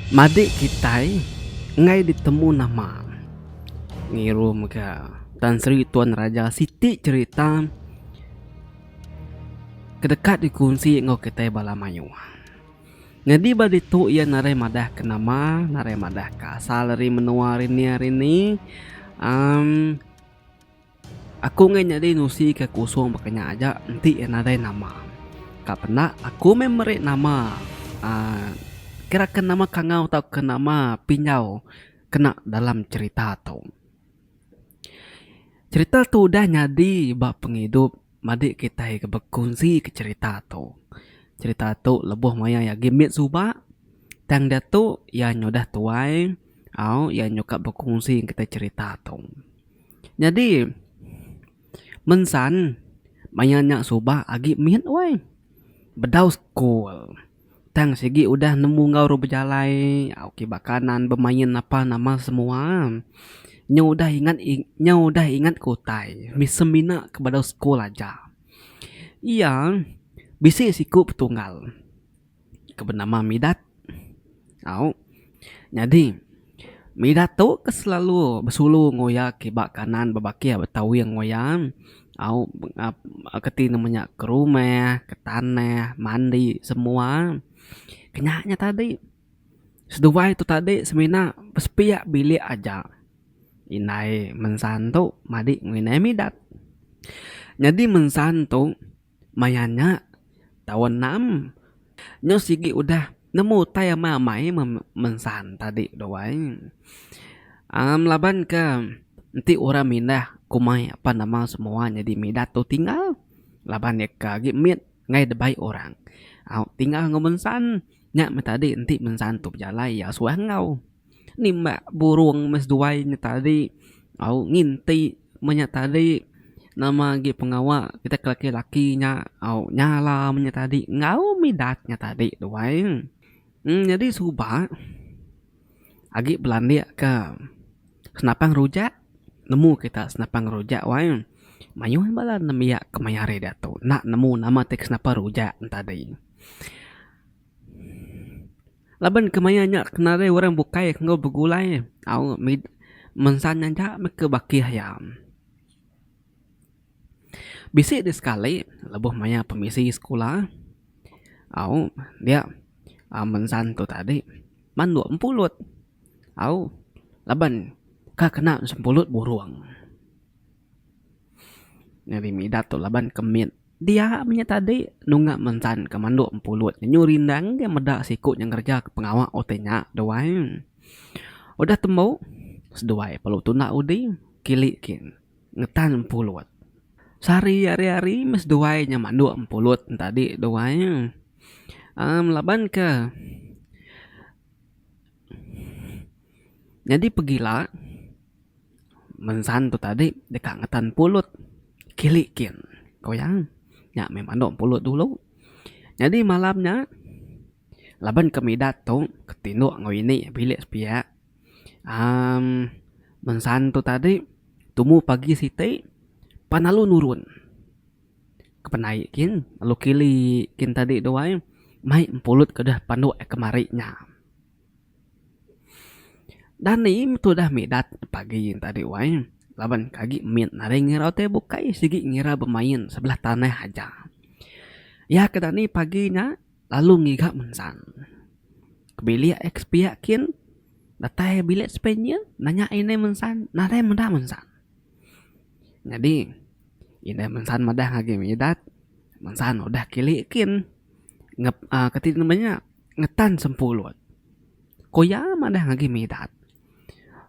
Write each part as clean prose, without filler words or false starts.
Madik kita ngai ditemu nama ngirum ke Tan Sri Tuan Raja Siti cerita kedekat dikunci ngau kita balamayu. Jadi badi tu ia nare madah ke nama, nare madah ke asal dari menua rini aku ngai nyadi nusi ke kusung makanya aja nanti ia nare nama. Kak pernah aku memeri nama kira ke nama kangau atau ke nama pinyau kena dalam cerita tu. Cerita tu udah nyadi bak penghidup madik kita ke berkongsi ke cerita tu. Cerita tu lebuh maya ya gimit suba tang dia tu ya nyodah tuai au ya nyokap berkongsi kita cerita tu. Jadi mensan maya nyak suba agi mit wai. Bedau school. Tang segi udah nemu ngau ru berjalai au kibakanan bermain apa nama semua. Nya udah ingat kotai misemina kepada sekolah aja. Iya, bisi siku petunggal. Kebenama Midat. Au. Jadi Midat tu selalu bersulu ngoya kibak kanan babaki betawi yang ngoya. Au keti namanya ke rumah, ke tanah, mandi semua. Kenyaknya tadi. Sedua itu tadi semina bespiak bilik aja. Inai mensantu madi nginai Midat. Jadi mensantu mayanya tahun 6 nyo sigi udah nemu tay mamai mensan tadi doang. Laban ke nanti orang mindah kumai apa nama semua jadi Midat tu tinggal laban ya kagi mit ngai debai orang. Tinggal ngomensan nyak tadi nanti mensan tu berjalai ya suang ngau. Ni mbak burung mes duai nya tadi au nginti menya tadi nama gi pengawa kita laki-lakinya au nyala menya tadi ngau Midatnya tadi duai. Jadi subah agi Belanda ke senapang rujak nemu kita senapang rujak wai mayu bala nemia kemayare dia tu nak nemu nama tek senapang rujak tadi. Laban kemayanya kenare orang bukai ngau begulai au mensanya ja ke baki hayam. Bisi di sekali lebuh maya pemisi sekolah au dia mensan tu tadi mandu empulut au laban ka kena sempulut burung. Jadi Midat tu laban kemit dia punya tadi nunggak mensan kemandu empulut nyurindang dia medak sikut yang kerja ke pengawak otenya doain. Udah tembau seduai perlu tunak udi kilikin ngetan empulut. Sari hari-hari mes doai nya mandu empulut tadi doai. Laban ke jadi pergilah mensan tu tadi dekat ngetan pulut kilikin koyang nya memang dong pulut dulu. Jadi malamnya laban ke Midat tu ketinduk ngau ini bilik sepia. Mensan tu tadi tumu pagi siti panalu nurun kepenaikin lalu kilikin tadi doai mai empulut kedah pandu kemari nya. Dan ini tu dah Midat pagi tadi wai laban kagi min nare ngira teh bukai sigi ngira bermain sebelah tanah aja. Ya kedani paginya lalu ngigak mensan. Kebilia ekspiakin datai bilik spenya nanya ini mensan nare mendah mensan. Jadi ini mensan madah lagi Midat mensan udah kilikin ketik namanya ngetan sempulut. Koya madah lagi Midat.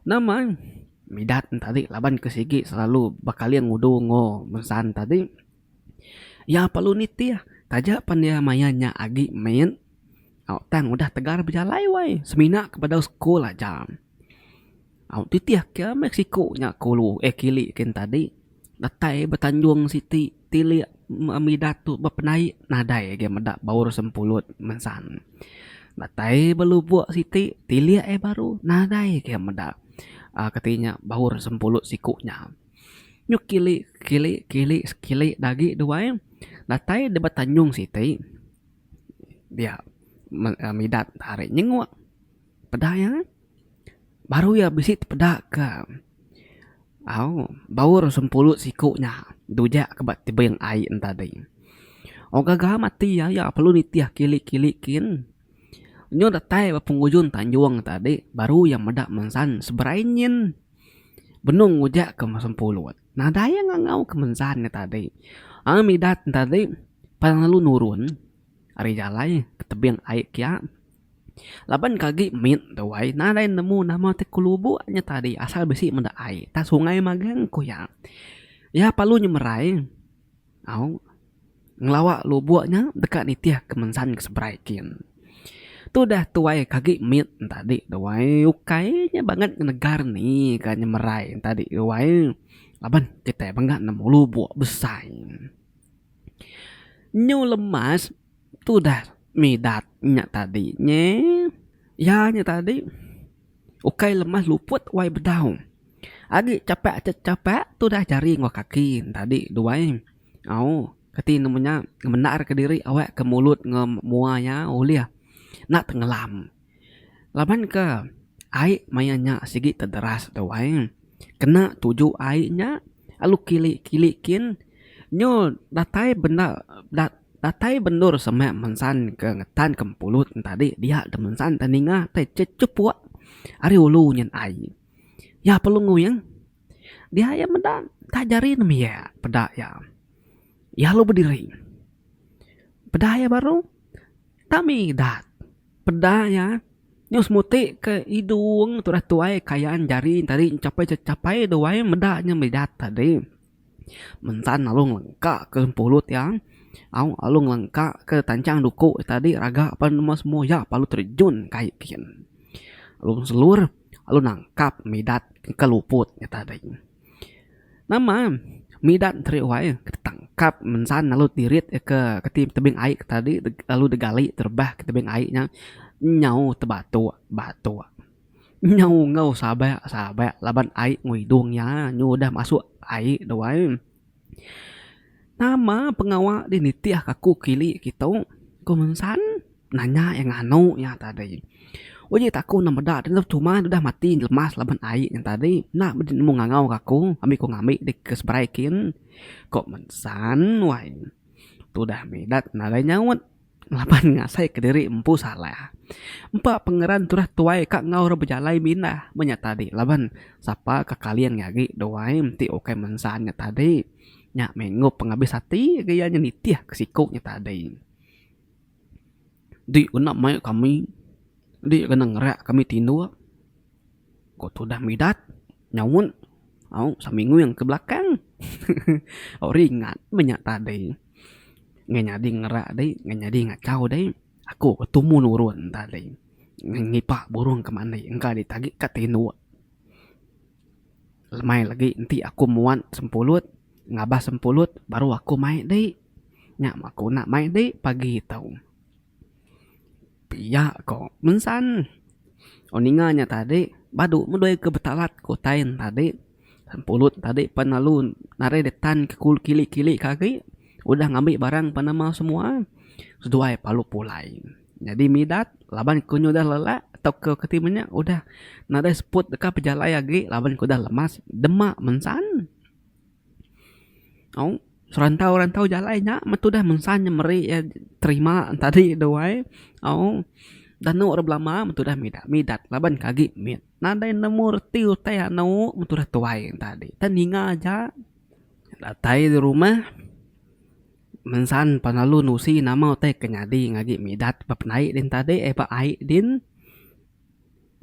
Nama Midat tadi laban ke sigi selalu bakalian ngudu ngo mensan tadi. Ya perlu niti ya. Taja pandia mayanya agi main. Tang udah tegar berjalai wai. Semina kepada sekolah jam. Titiah ke Meksiko nya kulu kili kin tadi. Datai bertanjung siti tili Midat tu berpenai nadai ge medak baur sempulut mensan. Datai belubuk siti tili baru nadai ge medak. Ketinya baur sempulut sikunya. Nyuk kili dagi dua datai debat tanjung siti dia Midat tarik nyenguk Pedah ya. Baru ya bisi pedah ke. Baur sempulut sikunya. Dujak kebat tiba yang air tadi. Gagal mati ya perlu nitiah kilik-kilikin. Nyo datai penghujung Tanjuang tadi baru yang medak mensan seberainin. Benung ngujak ke sempulut. Nah daya ngangau ke mensannya tadi. Midat tadi padang lalu nurun. Ari jalai ke tebing air kia. Laban kaki mit dawai. Nah daya nemu nama te kulubu nya tadi asal besi mendak air. Ta sungai magang ko ya. Ya palu nyemerai. Ngelawak lubuknya dekat nitiah ke mensan ke seberaikin. Tuh dah tuai kaki mit tadi tuai ukainya banget negar nih kan nyemerai tadi tuai laban kita bangga nemu lubuk besar nyu lemas tuh dah midatnya tadinya ya nya tadi ukai lemas luput wai bedau agi capek tuh dah cari ngok kaki tadi tuai keti namanya menar ke diri awak ke mulut ngemuanya uliah nak tenggelam. Laban ke air mayanya sigi terderas dawai. Kena tuju airnya alu kili-kilikin nyo datai bendur semak mensan ke ngetan kempulut tadi dia demensan taninga teh cecepua ari ulu nyen air. Ya perlu nguyang. Dia ya mendan tajarin ya pedak ya. Ya lu berdiri. Pedak ya baru tami dat pedah ya nyus muti ke hidung turah tuai kayaan jari tadi capai doai medaknya medat tadi mensan alung lengkak ke pulut ya alung lengkak ke tancang duku tadi raga apa nama semua ya palu terjun kayak kian alung selur alung nangkap medat ke luput ya tadi nama medat teriwai ketangkap mensan lalu tirit ke tebing air tadi lalu degali terbah ke tebing airnya nyau tebatu batu nyau ngau sabak laban air nguidungnya nyu udah masuk air doai nama pengawal di nitiah kaku kili gitu mensan nanya yang anu ya tadi Oye taku nama dah dan cuma udah mati lemas laban air yang tadi nah mau ngangau kaku kami ko ngami di kesberaikin kok mensan wai tuh dah medat nalai nyawat laban ngasai ke diri empu salah empat pangeran turah tuai kak ngau berjalai minah menyat tadi laban sapa ke kalian ngagi doai mti oke mensannya tadi nyak mengup pengabis hati gaya nitiah kesikuknya tadi di unak mai kami di kena ngerak kami tindu kok tuh dah midat nyawun seminggu yang ke belakang ringat banyak tadi nganyadi ngerak deh nganyadi ngacau deh aku ketemu nurun tadi ngipak burung kemana engkau ditagi ke tindu lemai lagi nanti aku muat sempulut ngabah sempulut baru aku main deh nyak aku nak main deh pagi tau Pia kok mensan oninganya tadi badu mendoi ke betalat kotain tadi sempulut tadi penalu nare detan ke kili kaki udah ngambil barang panama semua seduai palu pulai jadi midat laban kunyo dah lelak atau ke ketimanya udah nare spot dekat pejalai lagi laban ku dah lemas demak mensan rantau jalainya metu dah mensannya meri ya terima tadi doai danu ora lama metu dah midat laban kagi mit nadai nemu tiu teh anu metu dah tuai tadi taninga aja datai di rumah mensan panalu nusi nama teh kenyadi ngagi midat bab naik din tadi pak ai din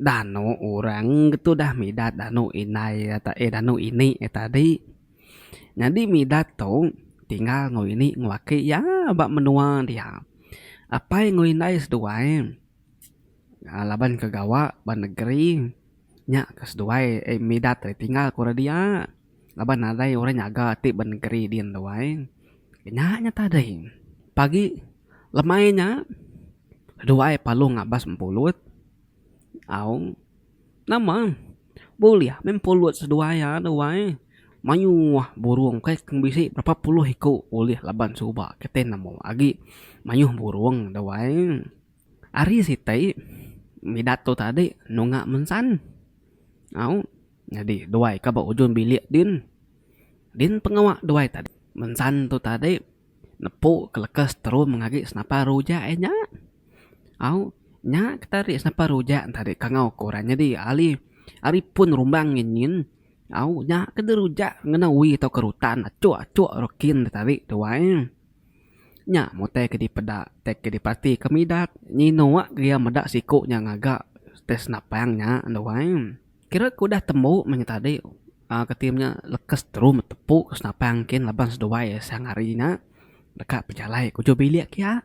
danu orang gitu dah midat danu inai danu ini tadi jadi midat tuh tinggal ngoini ngwaki ya bak menua dia apa yang ngoinai seduai laban ke gawa ban negeri nya ke seduai midat tinggal kura dia laban nadai orang nyaga ti ban negeri din doai nya tadi pagi lemainya seduai palu ngabas mempulut nama boleh mempulut seduai ya doai mayu burung kayak keng bisi berapa puluh hiku oleh laban suba keten namo agi mayu burung dawai ari sitai midat tu tadi nunggak mensan. Au, jadi duai ka ba ujung bilik din pengawak duai tadi. Mensan tu tadi nepuk kelekas terus mengagi senapa rujak nya. Au, nya ketari senapa rujak tadi kangau koran jadi ali pun rumbang ngin. Au, nya kede rujak ngena wi atau kerutan acuk rokin tadi duai. Nya mau teh ke di pedak teh ke di pati kemidat nyino wak dia medak siku nya ngagak tes napangnya doang kira kudah temu men tadi ketimnya lekas terus tepuk senapang kin laban sedoai sang harina dekat pejalai kujo bilik ya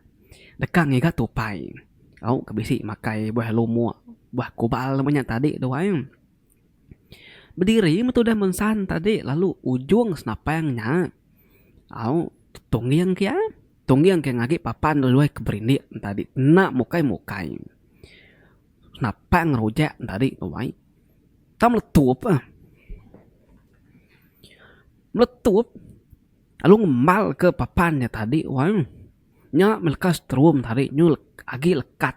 dekat ngiga tupai au kebisi makai buah lumu buah kubal namanya tadi doang berdiri metu dah mensan tadi lalu ujung senapangnya au tunggiang kia tunggiang kayak ngagi papan dulu keberindi tadi nak mukai napang rojak tadi tuai tam meletup lalu ngemal ke papannya tadi wah nya melekas terum tadi nyul agi lekat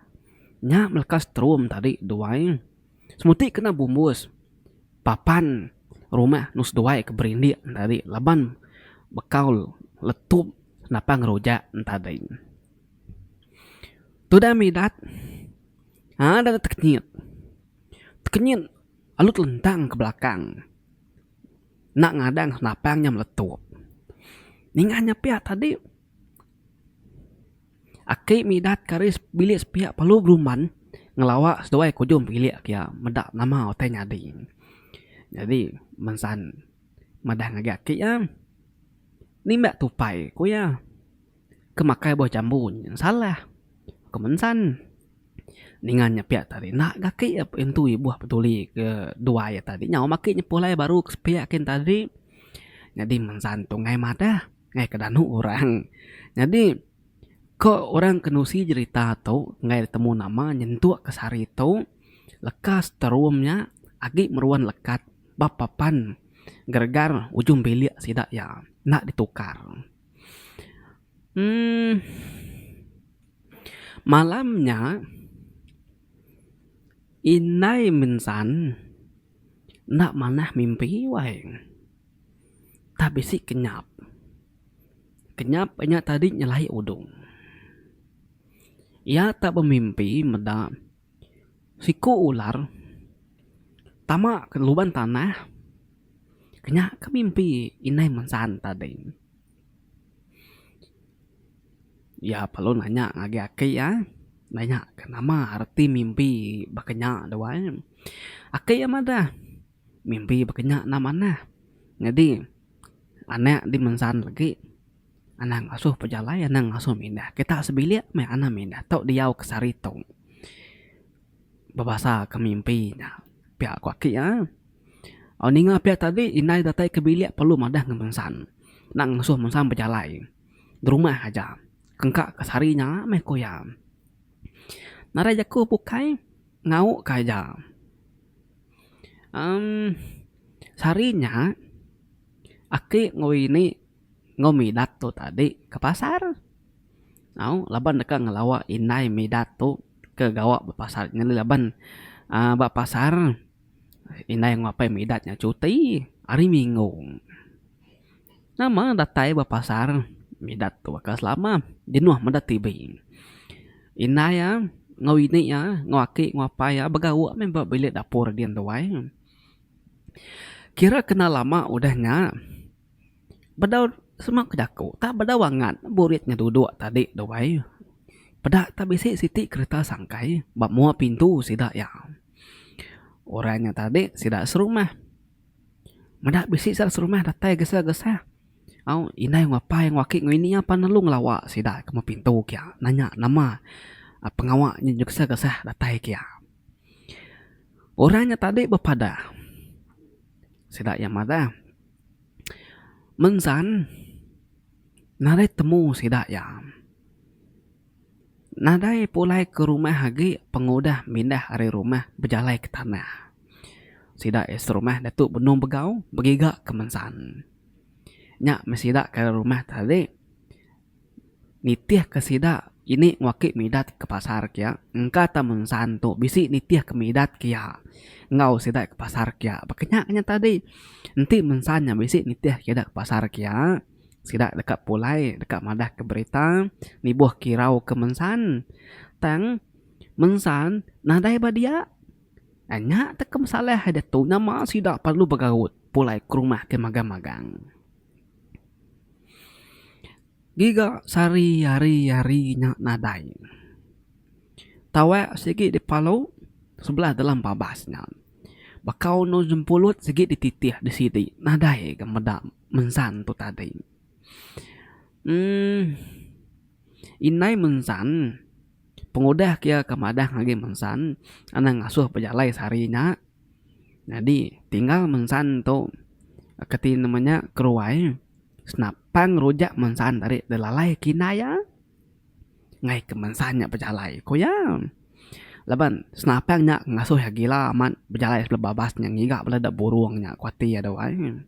nya melekas terum tadi duai semuti kena bumbus papan rumah nus duai keberindi tadi laban bekal letup napa ngerojak tadi tu dah midat ada tekenyit alut lentang ke belakang nak ngadang napangnya meletup ninganya pihak tadi aki midat karis bilik pihak palu beruman ngelawak sedoai kujum bilik kia medak nama otai nyadi jadi mensan madah ngagaki ya ni mbak tupai ku ya kemakai buah jambun salah kemensan ningannya pihak tadi nak gaki ya itu buah petuli ke dua ya tadi nyawa makinya pulai baru kesepiakin tadi jadi mensan tu ngai mada ngai kedanu orang jadi kok orang kenusi cerita tu ngai temu nama nyentuh kesari tu lekas terumnya agi meruan lekat bapapan gergar ujung bilik sidak ya nak ditukar malamnya inai mensan nak manah mimpi wae tapi si kenyap banyak tadi nyelai udung ia tak bermimpi meda siku ular tama keluban tanah kenyak kemimpi inai mensan tadi ya perlu nanya ngagi ya nanya kenapa arti mimpi bakenya doang aki ya mada mimpi bakenya namana jadi anak di mensan lagi anak ngasuh pejalai anak ngasuh mindah kita sebilik me anak mindah tok diau ke sarito babasa ke mimpinya pihak aki ya ninga pihak tadi inai datai ke bilik perlu madah ngemensan nak ngasuh mensan pejalai di rumah aja kengkak kesarinya meh koya narajaku bukai ngau kaja sarinya aki ngowini ngomidat tu tadi ke pasar ngau laban dekat ngelawa inai midat tu ke gawak bapasarnya laban bak pasar inai ngapai midatnya cuti hari minggu nama datai bapasar midat tu bakas lama jenuh mendat tibi inai ya ngawini ya ngawaki ngapai ya bagawa memang bilik dapur dian tuai kira kena lama udahnya bedau semak kedaku tak bedawangan buritnya duduk tadi tuai pedak tak bisi siti kereta sangkai bak mua pintu sidak ya orangnya tadi sidak serumah medak bisi serumah datai gesa-gesa au inai ngapai ngwaki ngini apa nalung lawak sidak ke pintu kia nanya nama pengawaknya juga gesa datai kia orangnya tadi bepada sidak yang mada mensan nadai temu sidak ya nadai pulai ke rumah hagi pengudah mindah hari rumah berjalai ke tanah sidak es rumah datuk benung begau begigak ke mensan nyak mesidak ke rumah tadi nitih ke sidak ini waki midat ke pasar kia engka ta mensan tu bisi nitiah ke midat kia ngau sida ke pasar kia bakanya tadi nanti mensannya bisi nitiah kia ke pasar kia sida dekat pulai dekat madah ke berita nibuh kirau ke mensan tang mensan nadai badia anya tak masalah ada tu nama sida perlu bergaut pulai ke rumah ke magang-magang giga sari hari nya nadai tawa segi di palau sebelah dalam babasnya bakau no jempulut segi di titih di sini nadai gameda mensan tu tadi inai mensan pengudah kia kemadah lagi mensan anak ngasuh pejalai sarinya jadi tinggal mensan tu keti namanya keruai senapang rujak mensan dari delalai kinaya ngai ke mensannya pejalai ko ya laban senapangnya ngasuh ya gila aman pejalai sebelah babasnya ngiga belada burungnya kuati ada wae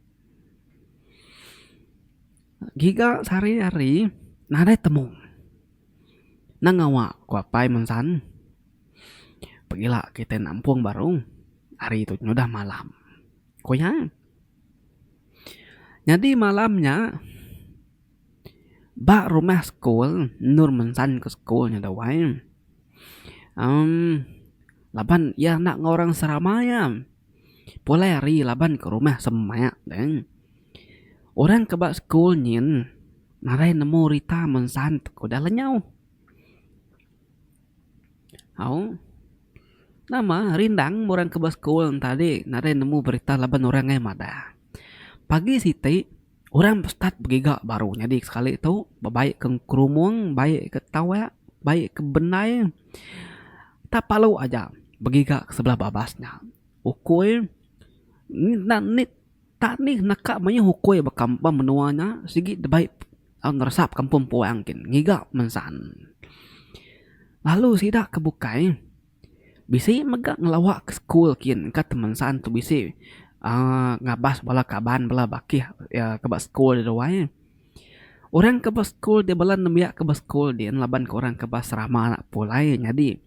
giga sehari-hari nadai temu nangawa ku apai mensan pergilah kita nampung baru hari itu udah malam ko ya jadi malamnya bak rumah school nur mensan ke schoolnya dah wae laban ya nak ngorang seramaya boleh hari laban ke rumah semaya dan orang ke bak school nyin narai nemu Rita mensan ko dah lenyau nama rindang orang ke bak school tadi narai nemu berita laban orang ngai mada pagi siti orang start begiga baru jadi sekali itu baik ke kerumung baik ke tawa baik ke benai tak palau aja begiga ke sebelah babasnya ukui ni tak ni nakak manya hukui bakampa menuanya sigi baik ngeresap kampung puangkin ngiga mensan lalu sidak kebukai bisi megak ngelawak ke school kin kat mensan tu bisi ngabas bala kaban bala bakih ya ke school dia wae orang ke school dia bala nemya ke school dia laban ke orang ke serama nak pulai jadi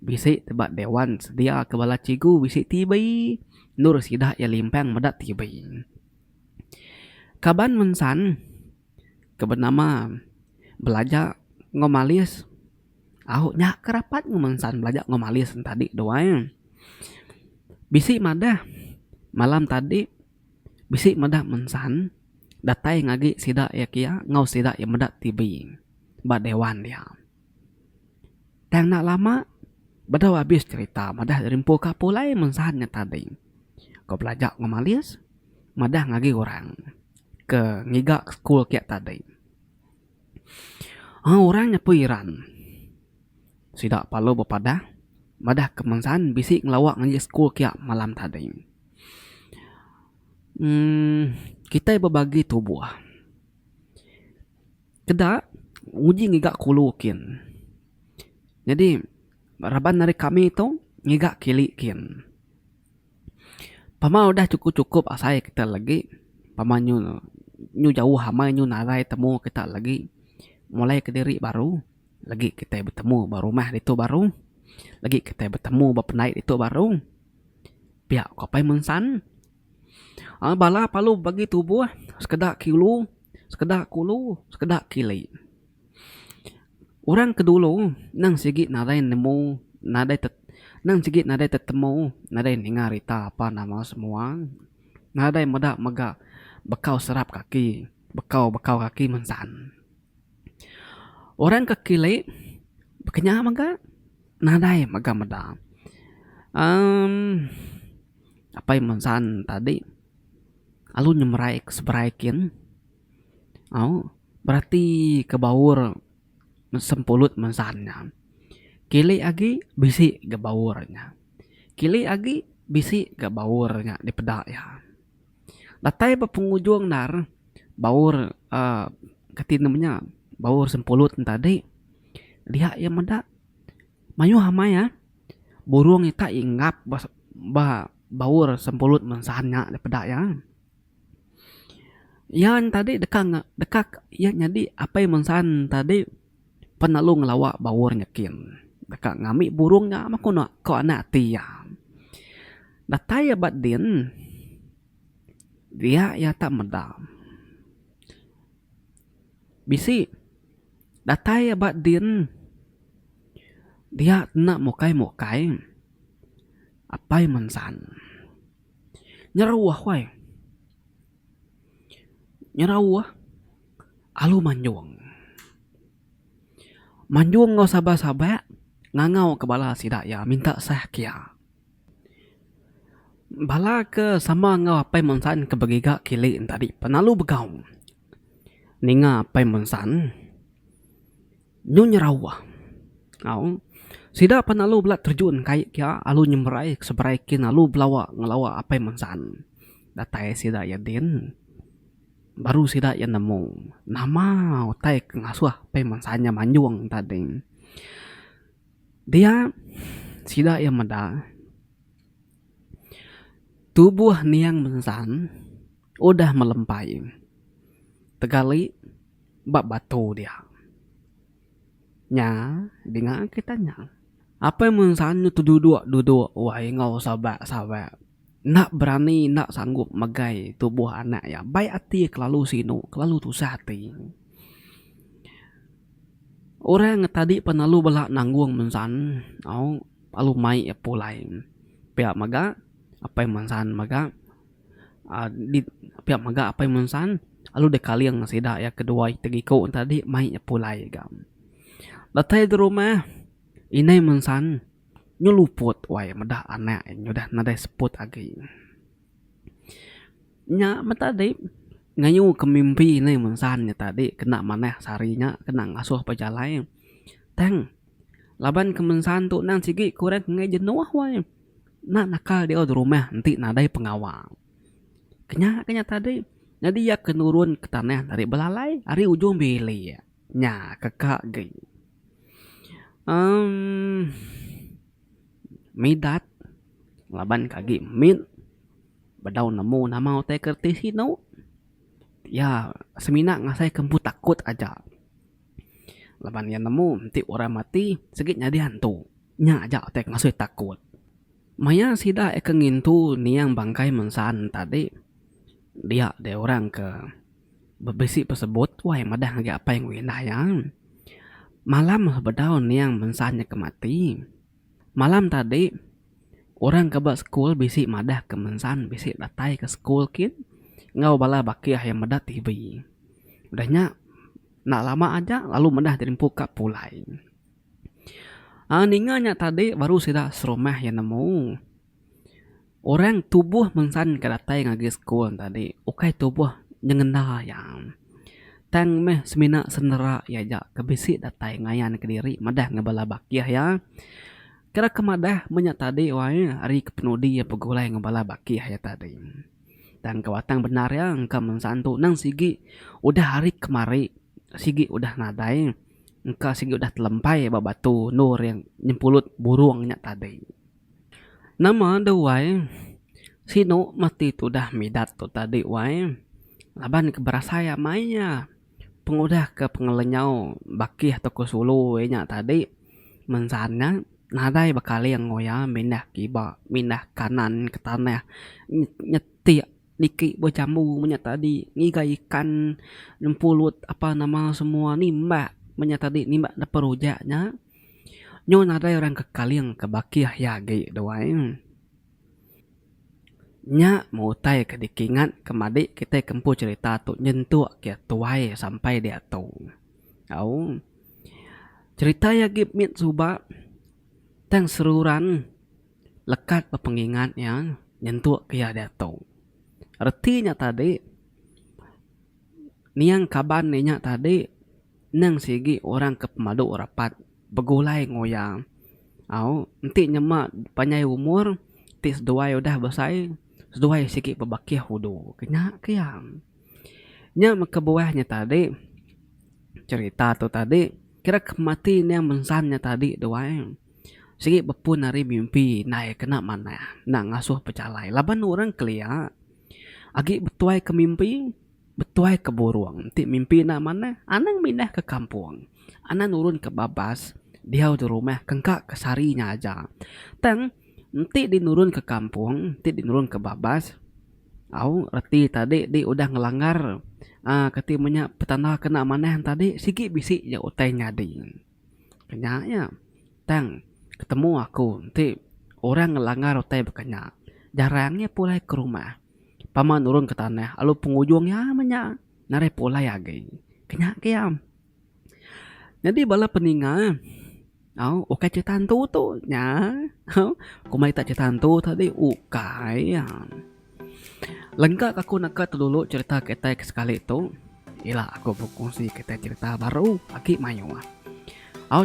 bisi tebak dewan sedia ke bala cigu bisi tibai nur sidah ya limpang medat tibai kaban mensan ke bernama belajar ngomalis nya kerapat ngomensan belajar ngomalis tadi doang bisi madah malam tadi bisi madah mensan datai ngagi sida ya kia ngau sida ya medat tibi ba dewan dia tang nak lama badaw habis cerita madah rimpo ka pulai mensannya tadi kau belajar ngomalis madah ngagi orang ke ngiga school kia tadi orangnya puiran sida palu bepada madah kemensan bisi ngelawak ngagi school kia malam tadi kita berbagi tubuh kedak uji ngigak kulukin jadi raban dari kami itu ngigak kilikin pama udah cukup asai kita lagi pama nyu jauh hama nyu narai temu kita lagi mulai ke diri baru lagi kita bertemu baru rumah itu baru lagi kita bertemu bapenai itu baru pihak kopai mensan bala palu bagi tubuh sekedak kulu sekedak kulu sekedak kili orang kedulu nang sigi nadai nemu nadai nang sigi nadai tetemu nadai ninga Rita apa nama semua nadai meda mega bekau serap kaki bekau kaki mensan orang ke kili bekenya mega nadai mega meda apa yang mensan tadi alu nyemerai seberaikin berarti ke baur sempulut mensannya kili agi bisi ke baurnya kili agi bisi ke baurnya di pedak ya datai pengunjung nar baur ketin namanya baur sempulut tadi dia yang mendak mayu hama ya burung itu ingap baur sempulut mensannya di pedak ya yang tadi dekak ya jadi apa yang mensan tadi penalu ngelawak bawur nyakin. Deka ngamik burungnya mah ko anak tia. Dataya bat din dia ya tak medam. Bisi dataya bat din dia nak mokai apai mensan. Nyerawah wai. Nyerawah alu manjung. Manjung ngau sabah-sabah ngangau ke bala sidak ya minta sah kia. Bala ke sama ngau apai mensan ke begiga kili tadi penalu begau. Ninga apai mensan nyu nyerawah. Au sida penalu belak terjun kai kia alu nyemrai seberaikin alu belawa ngelawa apai mensan. Datai sida ya din. Baru sida ya nemu nama utai ngasuh apai mensannya manjuang tadi. Dia sida ya meda. Tubuh niang mensan udah melempai. Tegali bak batu dia. Nya dengan kitanya. Apa mensan tu duduk wahai ngau sabak. Nak berani, nak sanggup megai tubuh anak ya. Baik hati kelalu sino, kelalu tusah hati. Orang tadi penalu belak nanggung mensan, palu mai ya pulai. Pihak maga, apa yang mensan maga, di pihak maga apa yang mensan, alu dekali yang sida ya kedua tegiko tadi mai ya pulai gam. Datai di rumah, inai mensan, nyeluput wai medah anak nyudah nadai seput agi. Nya tadi ngayu kemimpi ini mensan nya tadi kena maneh sarinya kena ngasuh pejalai. Teng laban kemensan tu nang sigi kurang ngai jenuh wai. Nak nakal dia di rumah nanti nadai pengawal. Kenya tadi jadi ya kenurun ke tanah dari belalai hari ujung beli nya kakak gay. Midat laban kagi min badau nemu nama otai kerti sino ya semina ngasai kempu takut aja laban ya nemu nanti orang mati segit nyadi hantu nya aja otai ngasai takut maya sida ekengin tu niang bangkai mensan tadi dia de orang ke bebesi tersebut wah madah ngagi apa yang winayang malam bedau niang mensannya kemati. Malam tadi orang ke sekolah bisi madah ke mensan bisi datai ke sekolah kin ngau bala bakiah yang madah TV. Udahnya nak lama aja lalu madah dirimpu kap pulai. Ninganya tadi baru sida serumah yang nemu. Orang tubuh mensan ke datai ngagi sekolah tadi. Ukai tubuh nyengenda yang tang meh semina senera ya ja ke bisi datai ngayan ke diri madah ngabala bakiah ya. Kira kemadah menyak tadi wai hari kepenudi ya pegulai ngebala baki ya tadi. Dan kewatang benar ya engkau mensantu nang sigi udah hari kemari sigi udah nadai engkau sigi udah telempai babatu nur yang nyempulut burungnya tadi. Nama ada wai sino mati tu dah midat tu tadi wai laban keberasaya maya pengudah ke pengelenyau baki atau kusulu nya tadi mensannya nadai bakali yang ngoya mindah kiba mindah kanan ke tanah nyetik diki bocamu menyat tadi ngigai ikan nempulut apa nama semua nimba menyat tadi nimba da perujaknya nyo nadai orang kekali yang kebakiah ya gay doain nya mau tai kedikingan kemadi kita kempu cerita tu nyentuh kia tuai sampai dia tu cerita ya gip mit suba tang seruran lekat pengingat yang nyentuh kia dia tu. Artinya tadi niang kaban ninya tadi nang sigi orang ke pemadu rapat begulai ngoyang. Nanti nyemak panjai umur tis dua udah besai sedua sigi pebakiah hudu kenya kiam. Nya kebuahnya tadi cerita tu tadi kira kemati niang mensannya tadi dua sigi bepun hari mimpi naik kena mana nak ngasuh pecalai laban orang kelia agi betuai ke mimpi betuai ke burung nanti mimpi nak mana anang mindah ke kampung Ana nurun ke Babas, dia di rumah kengkak ke sarinya aja. Teng, nanti dinurun ke kampung, nanti dinurun ke Babas. Au reti tadi di udah ngelanggar ketimanya petanda kena maneh tadi sigi bisi ya utay nyadi. Kenyanya, teng ketemu aku nanti orang ngelanggar utay bekenya. Jarangnya pulai ke rumah. Paman nurun ke tanah, lalu pengunjungnya menya nare pulai lagi. Kenya kiam. Jadi bala peninga, oke cetantu tuh nya. Kumai tak cetantu tadi ukai ya. Lengkap aku nak dulu cerita kita sekali itu. Ila aku berkongsi kita cerita baru lagi mayu.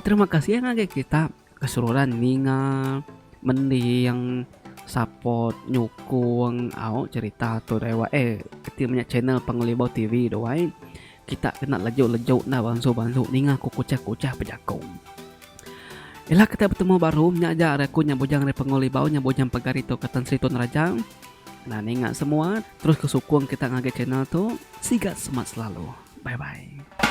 Terima kasih yang kita keseluruhan ninga mendi yang support nyukung cerita tuh dewa ketimnya channel Pangulibau TV doain kita kena lejau-lejau na bansu ninga ku kucah-kucah pejakong. Ila kita bertemu baru nya aja aku nyambujang dari Pangulibau nyambujang pagarito katan Sritun Rajang. Nah ninga semua terus kesukung kita ngage channel tuh sigat semat selalu. Bye bye.